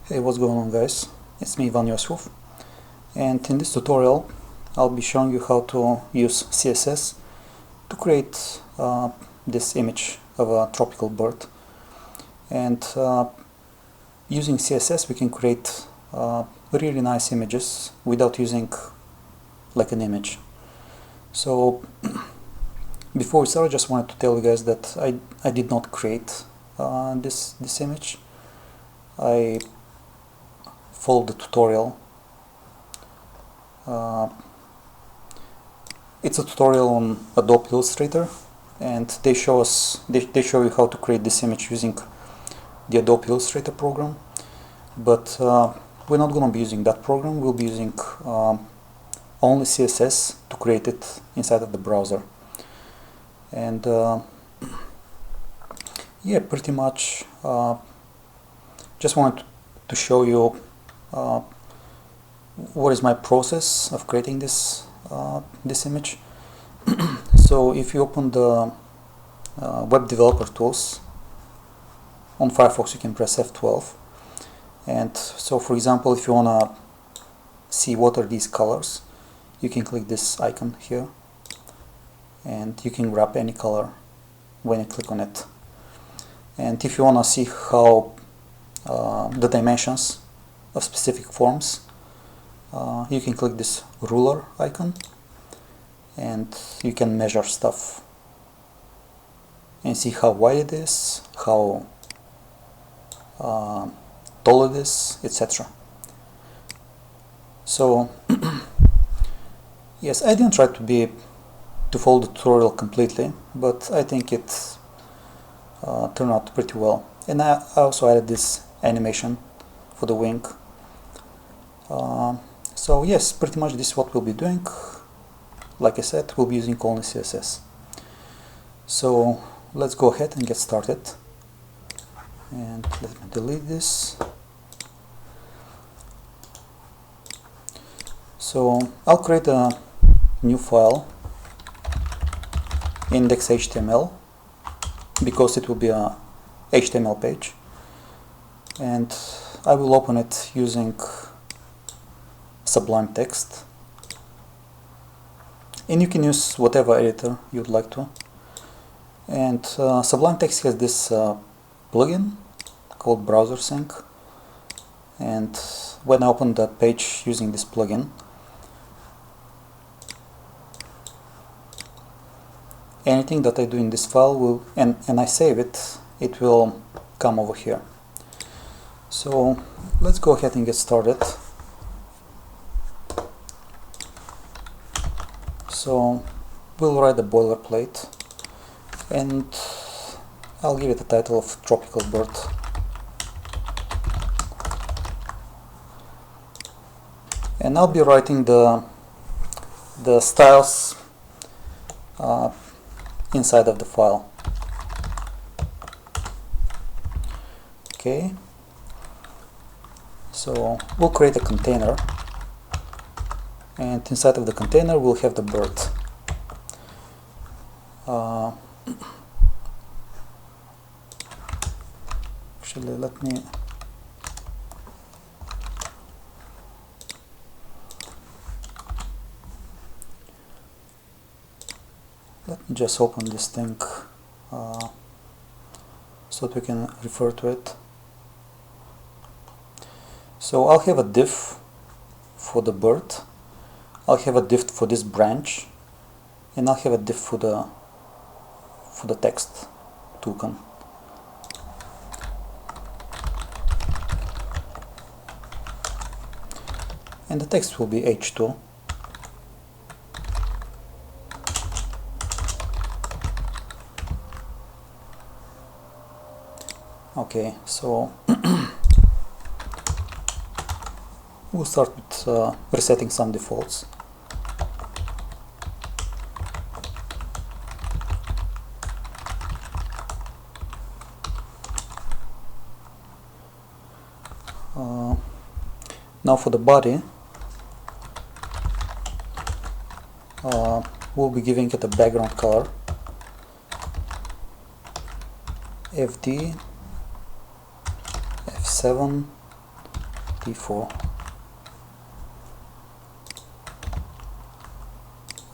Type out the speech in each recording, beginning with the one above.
Hey, what's going on, guys? It's me, Ivan Yosuf, and in this tutorial I'll be showing you how to use CSS to create this image of a tropical bird. And using CSS we can create really nice images without using like an image. So before we start, I just wanted to tell you guys that I did not create this image. I followed the tutorial. It's a tutorial on Adobe Illustrator, and they show you how to create this image using the Adobe Illustrator program. But we're not going to be using that program. We'll be using only CSS to create it inside of the browser. And yeah, pretty much just wanted to show you what is my process of creating this image. So if you open the web developer tools on Firefox, you can press F12, and so for example, if you want to see what are these colors, you can click this icon here and you can grab any color when you click on it. And if you want to see how the dimensions of specific forms, you can click this ruler icon and you can measure stuff and see how wide it is, how tall it is, etc. So yes, I didn't try to follow the tutorial completely, but I think it turned out pretty well. And I also added this animation for the wing. So yes, pretty much this is what we'll be doing. Like I said, we'll be using only CSS. So let's go ahead and get started. And let me delete this. So I'll create a new file, index.html, because it will be a HTML page, and I will open it using Sublime Text, and you can use whatever editor you'd like to. And Sublime Text has this plugin called Browser Sync, and when I open that page using this plugin, anything that I do in this file will, and I save it, it will come over here. So let's go ahead and get started. So we'll write the boilerplate, and I'll give it a title of Tropical Bird. And I'll be writing the styles inside of the file. Okay, so we'll create a container, and inside of the container we'll have the bird. Actually, let me just open this thing so that we can refer to it. So I'll have a div for the bird, I'll have a div for this branch, and I'll have a div for the text token. And the text will be H2. Okay, so we'll start with resetting some defaults. Now for the body, we'll be giving it a background color, FD, F7, T4.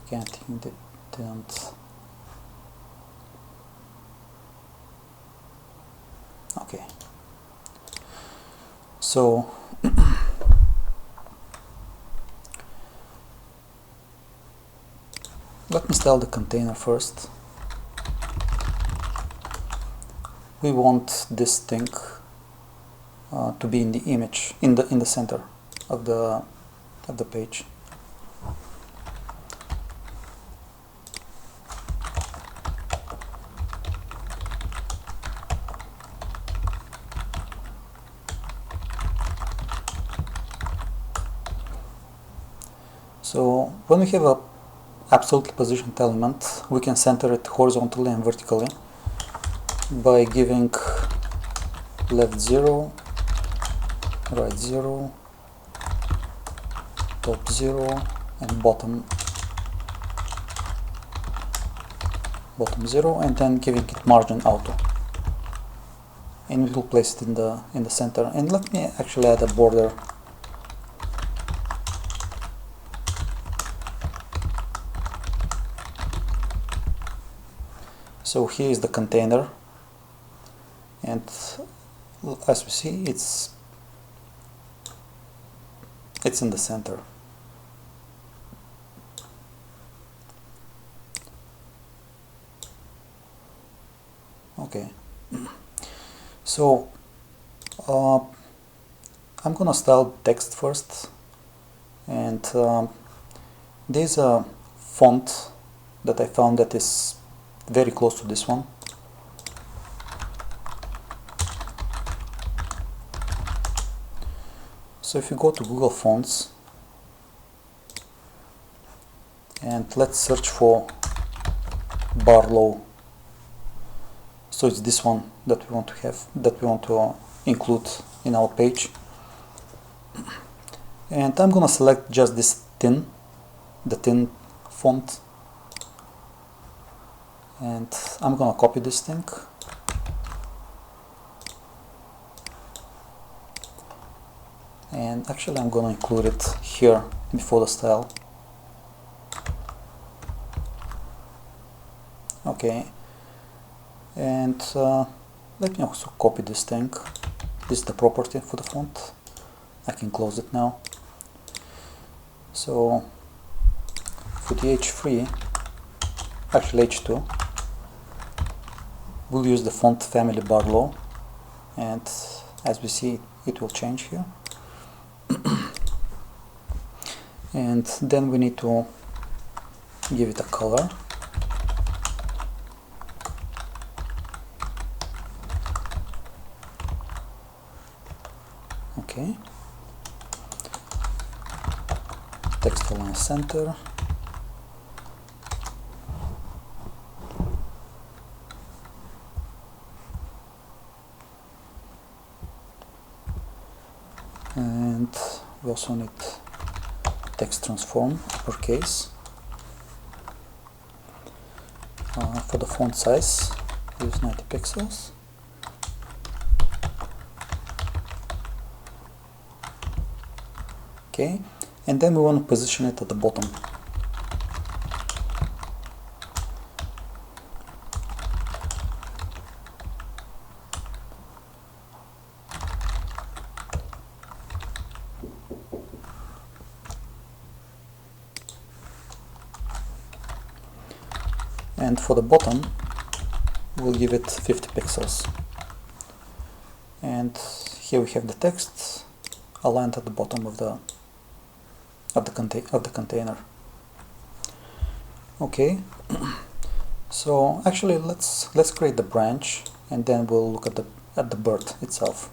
Again, I think that didn't. Okay. So let me style the container first. We want this thing to be in the image, in the center of the page. So when we have a absolutely positioned element, we can center it horizontally and vertically by giving left 0, right 0, top 0, and bottom 0, and then giving it margin auto, and we will place it in the center. And let me actually add a border. So here is the container, and as we see, it's in the center. Okay, so I'm gonna style text first, and there's a font that I found that is very close to this one. So if you go to Google Fonts and let's search for Barlow, so it's this one that we want to have, that we want to include in our page. And I'm gonna select just this the thin font, and I'm gonna copy this thing, and actually I'm gonna include it here before the style. Okay, and let me also copy this thing. This is the property for the font. I can close it now. So for the H3, actually H2, we'll use the font family Barlow, and as we see, it will change here. And then we need to give it a color. Okay, text align center. And we also need text transform uppercase. For the font size, use 90 pixels. Okay, and then we want to position it at the bottom. And for the bottom, we'll give it 50 pixels. And here we have the text aligned at the bottom of the container. Okay, so actually let's create the branch, and then we'll look at the bird itself.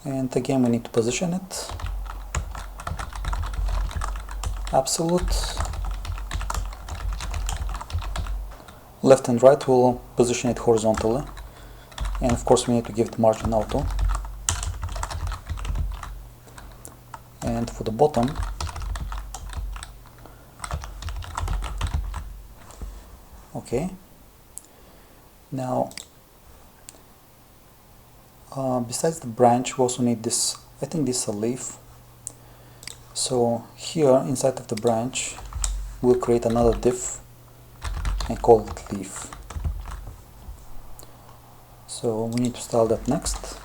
And again, we need to position it. absolute. Left and right will position it horizontally, and of course we need to give it margin auto. And for the bottom, okay. Now besides the branch we also need this, I think this is a leaf. So here inside of the branch we'll create another div and call it leaf. So we need to style that next.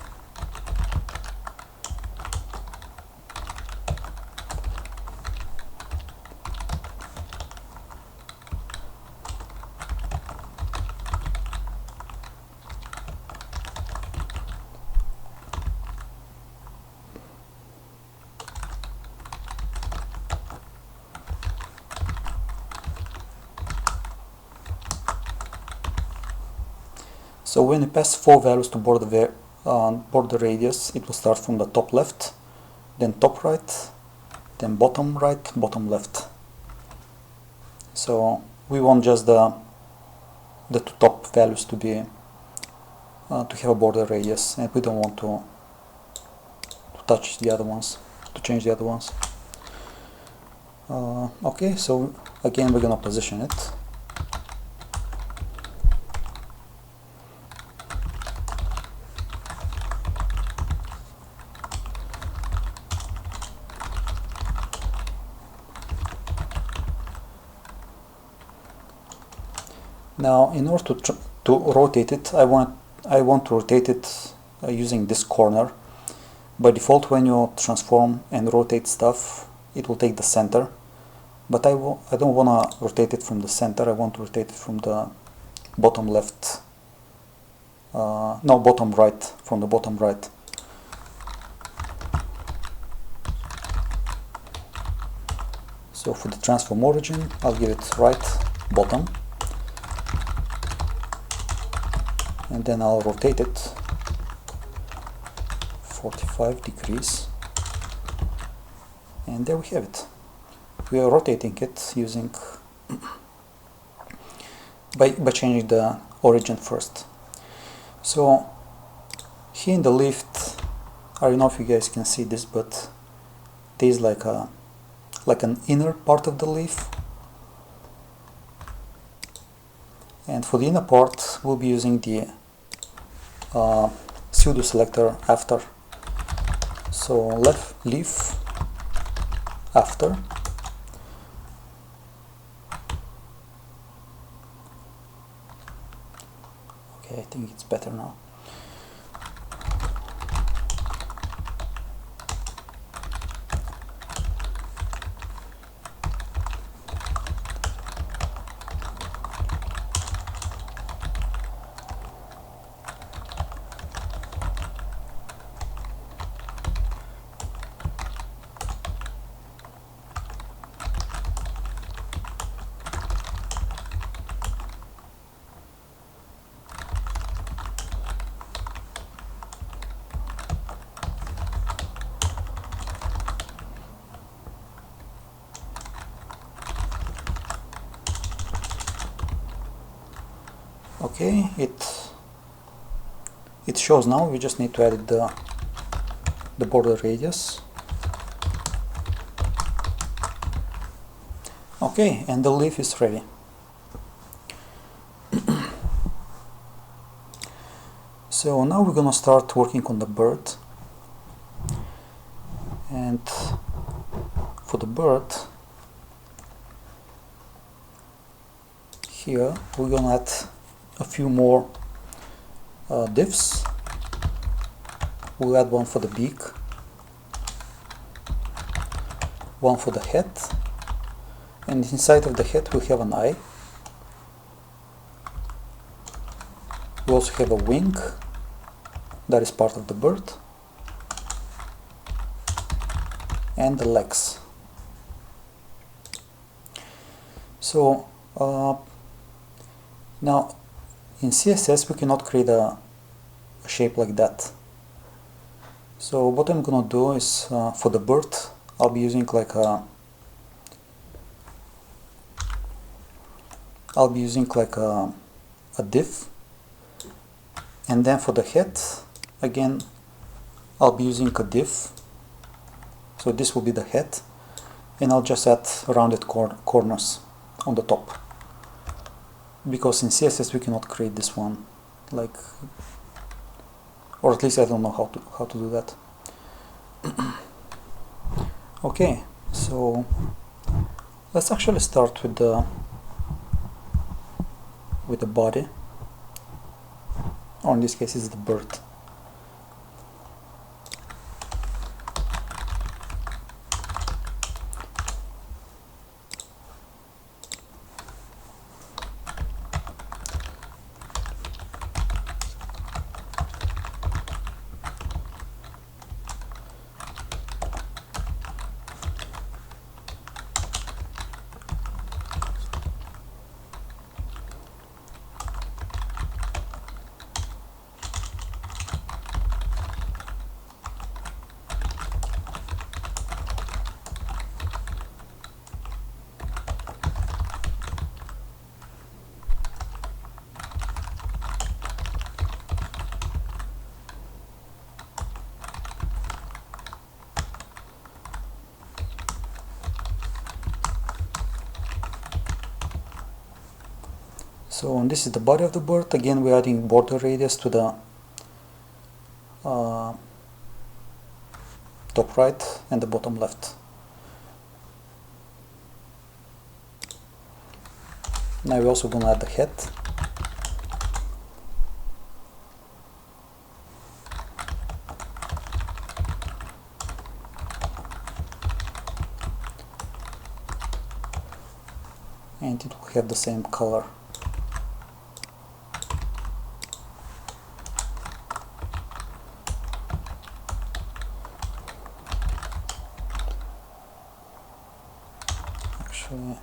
So when you pass 4 values to border radius, it will start from the top left, then top right, then bottom right, bottom left. So we want just the two top values to be to have a border radius, and we don't want to touch the other ones, to change the other ones. Okay, so again we're gonna position it. Now, in order to rotate it, I want to rotate it using this corner. By default, when you transform and rotate stuff, it will take the center. But I don't want to rotate it from the center. I want to rotate it from the bottom left. No, bottom right. From the bottom right. So for the transform origin, I'll give it right bottom. And then I'll rotate it 45 degrees, and there we have it. We are rotating it using by changing the origin first. So here in the lift, I don't know if you guys can see this, but there is like an inner part of the leaf, and for the inner part we'll be using the pseudo selector after. So left leaf after, okay, I think it's better now. Okay, it shows now. We just need to add the border radius. Okay, and the leaf is ready. So now we're gonna start working on the bird, and for the bird here we're gonna add a few more divs. We'll add one for the beak, one for the head, and inside of the head we have an eye. We also have a wing that is part of the bird, and the legs. So now in CSS we cannot create a shape like that. So what I'm gonna do is for the bird I'll be using like I'll be using like a div, and then for the head again I'll be using a div, so this will be the head, and I'll just add rounded corners on the top, because in CSS we cannot create this one, like, or at least I don't know how to do that. Okay, so let's actually start with the body, or in this case it's the bird. So this is the body of the bird. Again, we're adding border radius to the top right and the bottom left. Now we're also going to add the head. And it will have the same color. Actually,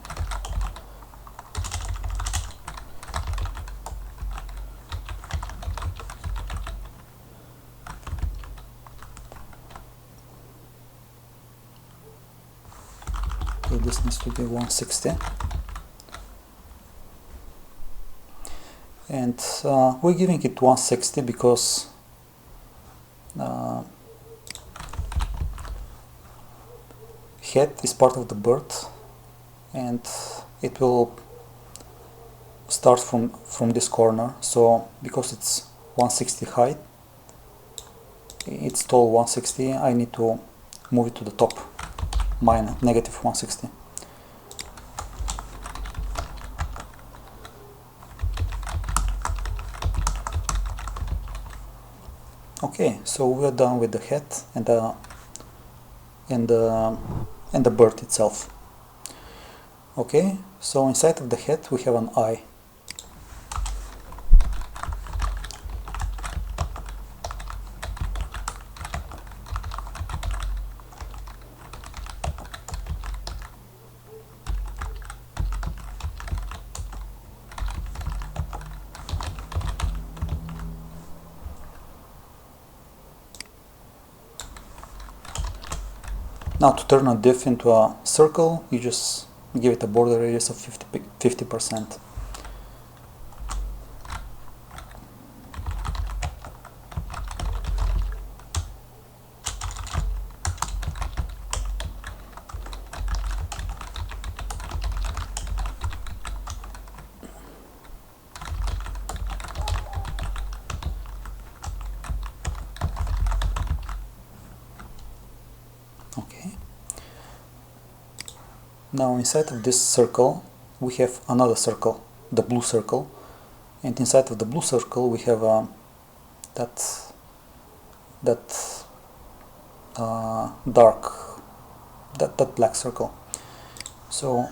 okay, this needs to be 160. And we're giving it 160 because head is part of the bird, and it will start from this corner. So because it's 160 height, it's tall 160, I need to move it to the top, negative 160. Okay, so we're done with the head and the bird itself. Okay, so inside of the head we have an eye. Now to turn a div into a circle, you just give it a border radius of 50%. Okay. Now inside of this circle we have another circle, the blue circle, and inside of the blue circle we have that black circle. So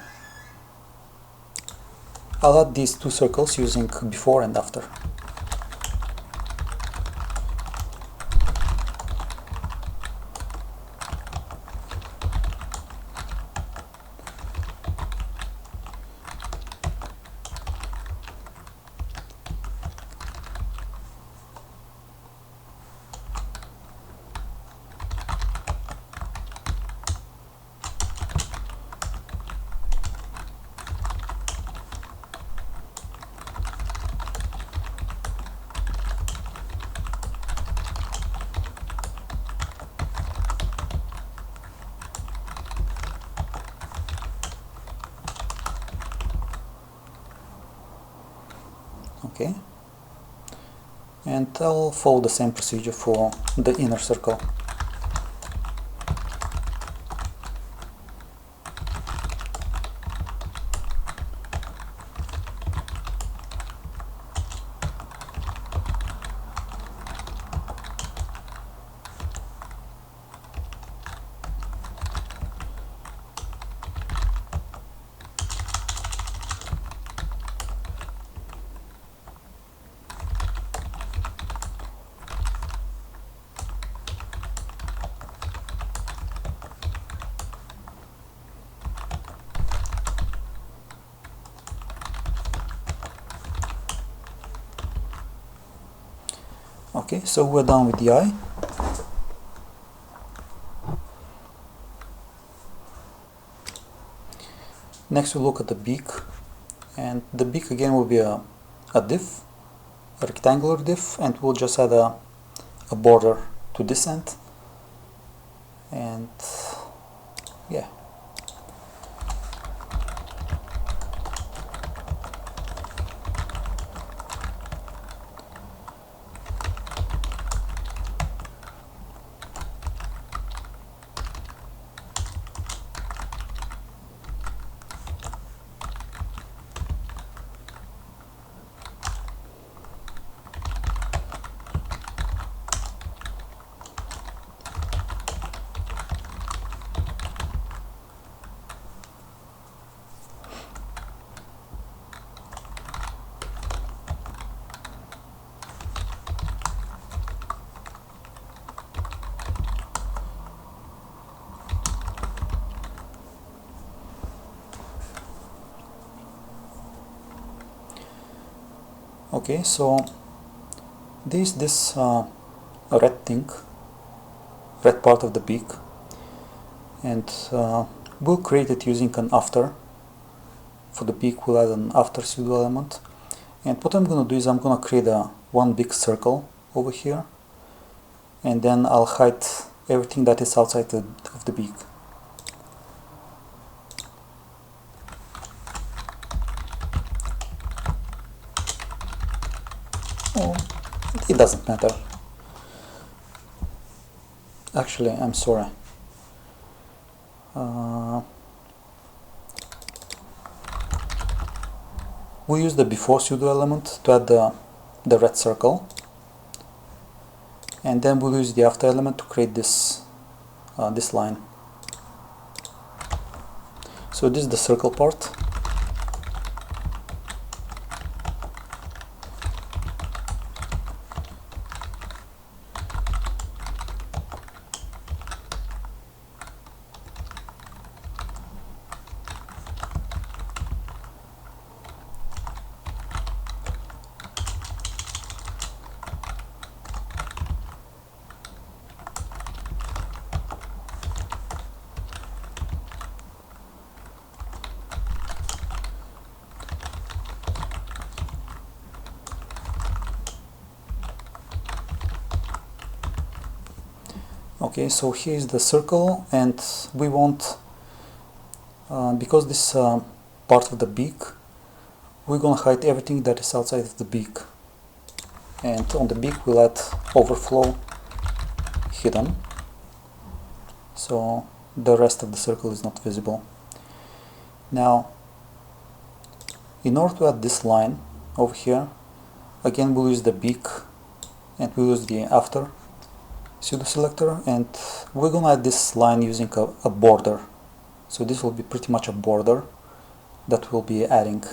I'll add these two circles using before and after. Okay, and I'll follow the same procedure for the inner circle. Okay, so we're done with the eye. Next we'll look at the beak, and the beak again will be a div, a rectangular div, and we'll just add a border to this end, and yeah. Okay, so this red thing, red part of the beak, and we'll create it using an after. For the beak we'll add an after pseudo element, and what I'm gonna do is I'm gonna create one big circle over here, and then I'll hide everything that is outside of the beak. Oh, it doesn't matter. Actually, I'm sorry. We'll use the before pseudo element to add the red circle, and then we'll use the after element to create this line. So this is the circle part. Okay, so here is the circle, and we want, because this part of the beak, we're gonna hide everything that is outside of the beak, and on the beak we'll add overflow hidden, so the rest of the circle is not visible. Now, in order to add this line over here, again we'll use the beak, and we'll use the after pseudo selector, and we're gonna add this line using a border. So this will be pretty much a border that we'll be adding.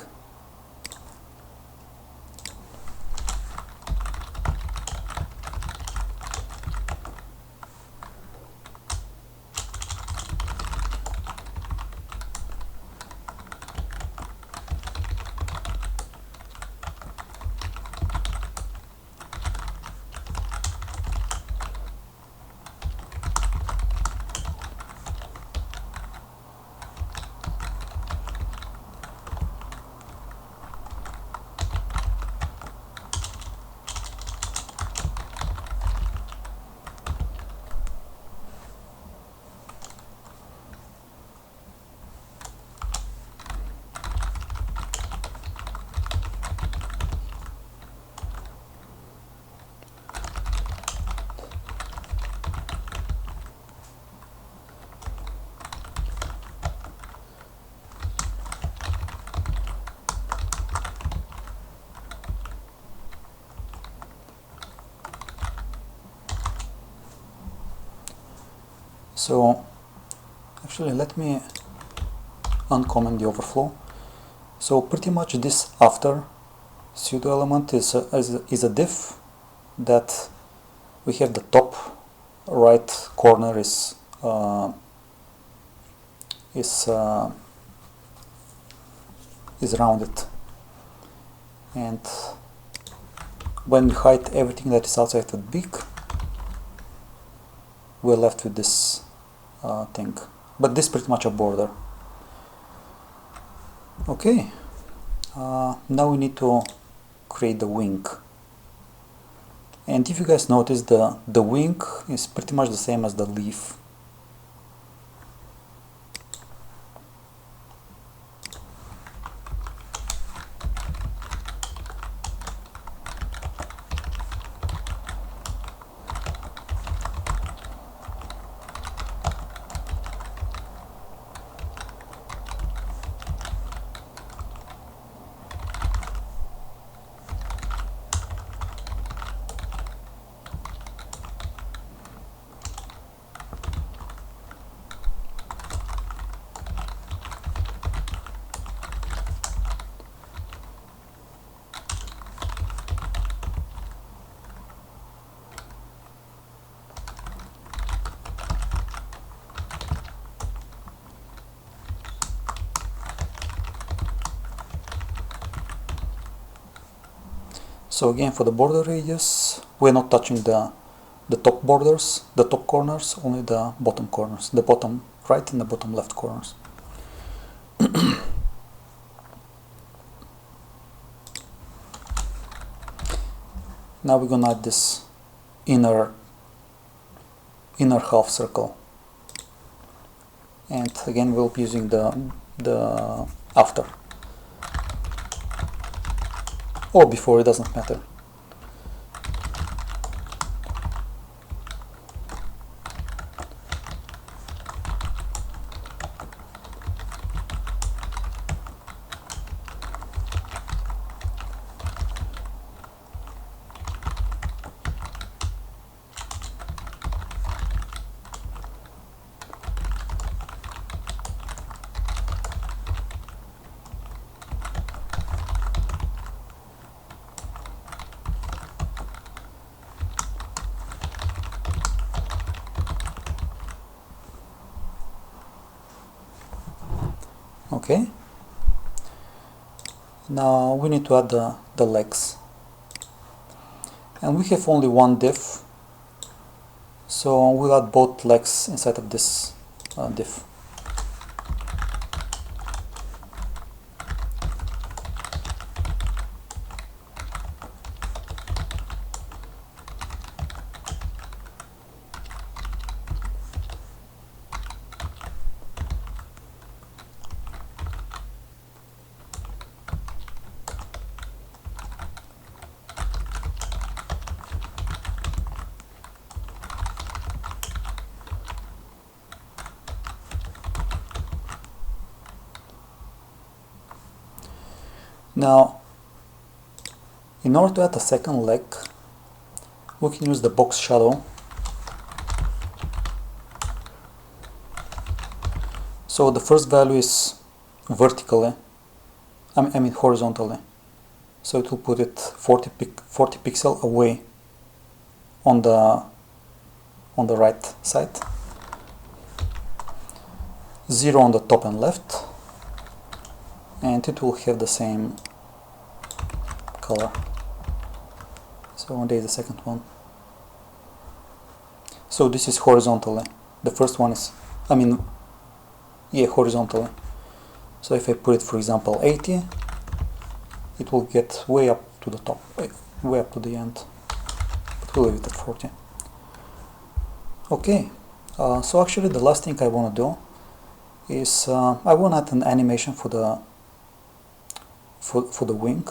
So actually let me uncomment the overflow. So pretty much this after pseudo element is a div that we have the top right corner is rounded, and when we hide everything that is outside of Beak, we're left with this thing. But this is pretty much a border. Okay, now we need to create the wing. And if you guys notice, the wing is pretty much the same as the leaf. So again, for the border radius, we're not touching the top borders, the top corners, only the bottom corners, the bottom right and the bottom left corners. Now we're gonna add this inner half circle, and again we'll be using the after or before, it doesn't matter. Okay, now we need to add the legs, and we have only one div, so we'll add both legs inside of this div. Now, in order to add a second leg, we can use the box shadow. So the first value is vertically, I mean horizontally. So it will put it 40 pixel away on the right side. 0 on the top and left, and it will have the same color. So there is the second one. So this is horizontally. The first one is, horizontally. So if I put it, for example, 80, it will get way up to the top, way up to the end. But we'll leave it at 40. Okay, so actually the last thing I want to do is I want to add an animation for the wing.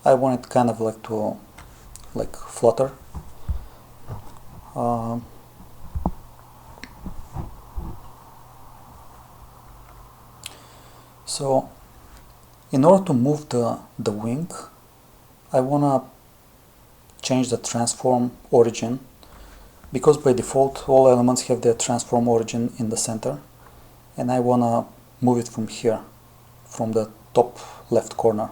I want it kind of like to flutter. So in order to move the wing, I want to change the transform origin because by default all elements have their transform origin in the center, and I wanna move it from here, from the top left corner.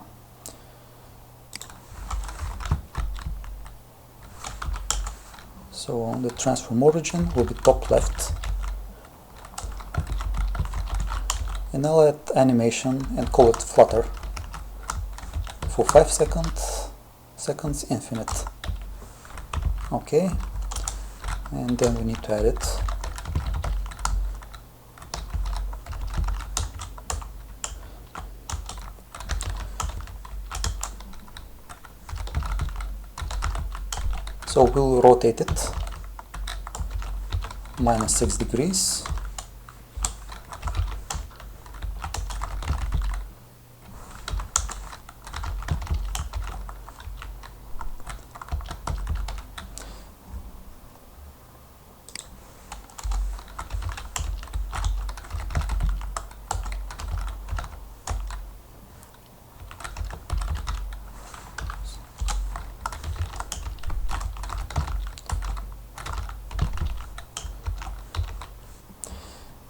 So the transform origin will be top left, and I'll add animation and call it flutter for 5 seconds infinite. Okay, and then we need to add it. So we'll rotate it -6 degrees.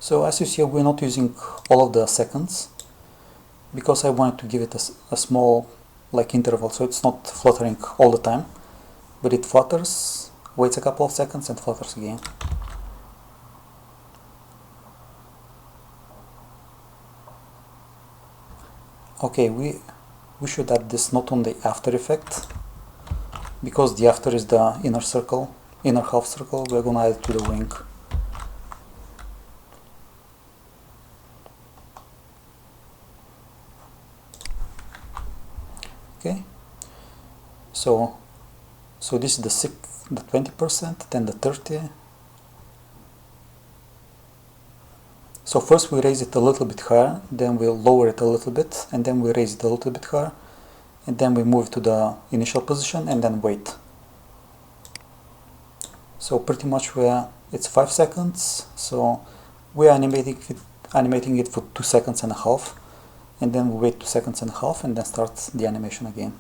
So as you see, we're not using all of the seconds because I wanted to give it a small interval, so it's not fluttering all the time, but it flutters, waits a couple of seconds and flutters again. Okay, we should add this not on the after effect, because the after is the inner circle, inner half circle. We're gonna add it to the wing. Okay, so this is the 20%, then the 30. So first we raise it a little bit higher, then we'll lower it a little bit, and then we raise it a little bit higher, and then we move to the initial position and then wait. So pretty much it's 5 seconds, so we're animating it for 2 seconds and a half, and then we wait 2 seconds and a half and then start the animation again.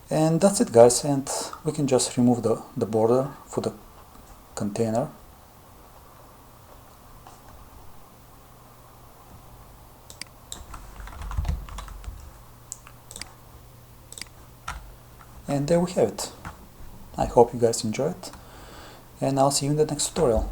And that's it, guys, and we can just remove the border for the container. And there we have it. I hope you guys enjoyed, and I'll see you in the next tutorial.